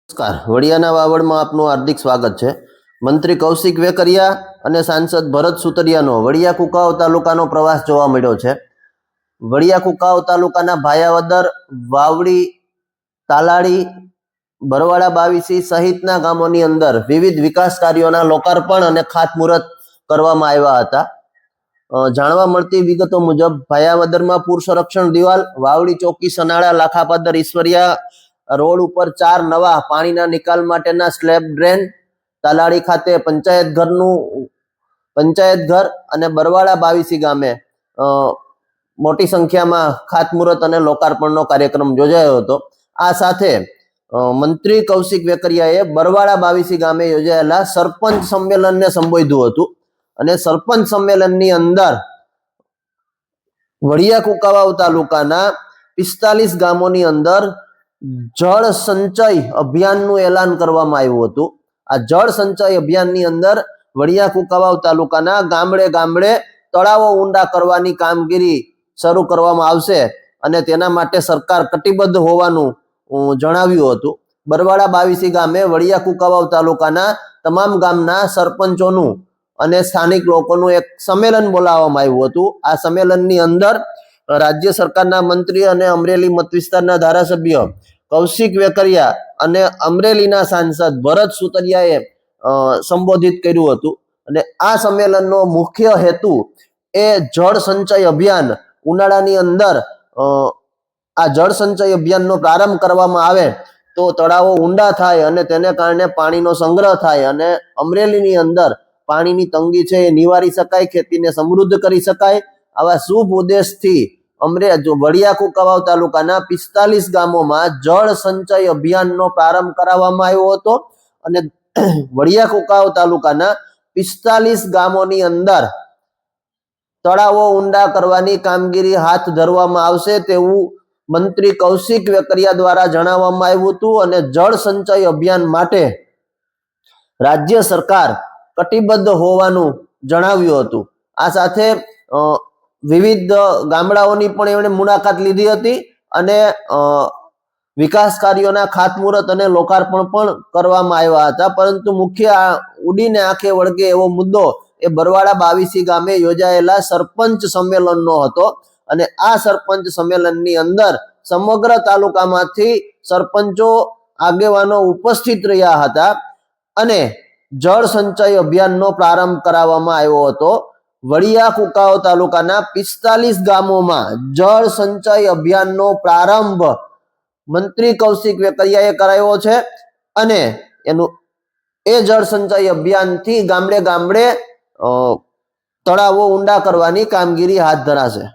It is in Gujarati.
નમસ્કાર, વડિયાના વાવડમાં આપનું હાર્દિક સ્વાગત છે। મંત્રી કૌશિક વેકરિયા અને સાંસદ ભરત સુતરિયાનો વડિયા કુકાવ તાલુકાનો પ્રવાસ જોવા મળ્યો છે। વડિયા કુકાવ તાલુકાના ભાયાવદર, વાવડી, તાલાડી, બરવાડા બાવીસી સહિતના ગામોની અંદર વિવિધ વિકાસ કાર્યોના લોકાર્પણ અને ખાતમુહૂર્ત કરવામાં આવ્યા હતા। જાણવા મળતી વિગતો મુજબ ભાયાવદરમાં પૂર સંરક્ષણ દિવાલ, વાવડી ચોકી, સનાળા, લાખાપાદર, ઈશ્વરિયા રોડ ઉપર 4 નવા પાણીના નિકાલ માટેના સ્લેબ ડ્રેન, તાલાડી ખાતે પંચાયત ઘર અને બરવાડા બાવીસી ગામે મોટી સંખ્યામાં ખાતમુહૂર્ત અને લોકાર્પણનો કાર્યક્રમ યોજાયો હતો। આ સાથે મંત્રી કૌશિક વેકરિયાએ બરવાડા બાવીસી ગામે યોજાયેલા સરપંચ સંમેલનને સંબોધ્યું હતું અને સરપંચ સંમેલનની અંદર વડિયા કુકાવાવ તાલુકાના 45 ગામોની અંદર જળ સંચય અભિયાનનું એલાન કરવામાં આવ્યું હતું। આ જળ સંચય અભિયાનની અંદર વડિયા કુકાવાવ તાલુકાના ગામડે ગામડે તળાવો ઊંડા કરવાની કામગીરી શરૂ કરવામાં આવશે અને તેના માટે સરકાર કટિબદ્ધ હોવાનું જણાવ્યું હતું। બરવાડા બાવીસી ગામે વડિયા કુકાવાવ તાલુકાના તમામ ગામના સરપંચોનું અને સ્થાનિક લોકોનું એક સંમેલન બોલાવવામાં આવ્યું હતું। આ સંમેલનની અંદર રાજ્ય સરકારના મંત્રી અને અમરેલી મત વિસ્તારના ધારાસભ્ય કૌશિક વેકરિયા અને અમરેલીના સાંસદ ભરત સુતરિયાએ સંબોધિત કર્યું હતું અને આ સંમેલનનો મુખ્ય હેતુ એ જળ સંચય અભિયાન ઉનાળાની અંદર આ જળ સંચય અભિયાનનો પ્રારંભ કરવામાં આવે તો તળાવો ઊંડા થાય અને તેને કારણે પાણીનો સંગ્રહ થાય અને અમરેલીની અંદર પાણીની તંગી છે એ નિવારી શકાય, ખેતીને સમૃદ્ધ કરી શકાય। આવા શુભ ઉદ્દેશથી વડિયા કુકાવાવ તાલુકાના 45 ગામોમાં જળ સંચય અભિયાનનો પ્રારંભ કરાવવામાં આવ્યો હતો અને વડિયા કુકાવાવ તાલુકાના 45 ગામોની અંદર તળાવો ઊંડા કરવાની કામગીરી હાથ ધરવામાં આવશે તેવું મંત્રી કૌશિક વેકરિયા દ્વારા જણાવવામાં આવ્યું હતું અને જળ સંચય અભિયાન માટે રાજ્ય સરકાર કટિબદ્ધ હોવાનું જણાવ્યું હતું। આ સાથે વિવિધ ગામડાઓની પણ એમણે મુલાકાત લીધી હતી અને વિકાસ કાર્યોના ખાતમુહૂર્ત અને લોકાર્પણ પણ કરવામાં આવ્યા હતા, પરંતુ મુખ્ય ઉડીને આંખે વળગે એવો મુદ્દો એ બરવાડા બાવીસી ગામે યોજાયેલા સરપંચ સંમેલનનો હતો અને આ સરપંચ સંમેલનની અંદર સમગ્ર તાલુકામાંથી સરપંચો આગેવાનો ઉપસ્થિત રહ્યા હતા અને જળ સંચય અભિયાનનો પ્રારંભ કરાવવામાં આવ્યો હતો। વડિયા કુકાવાવ તાલુકાના 45 ગામોમાં જળ સંચય અભિયાનનો પ્રારંભ મંત્રી કૌશિક વેકરિયાએ કરાવ્યો છે અને એ જળ સંચય અભિયાનથી ગામડે ગામડે તળાવો ઊંડા કરવાની કામગીરી હાથ ધરાશે।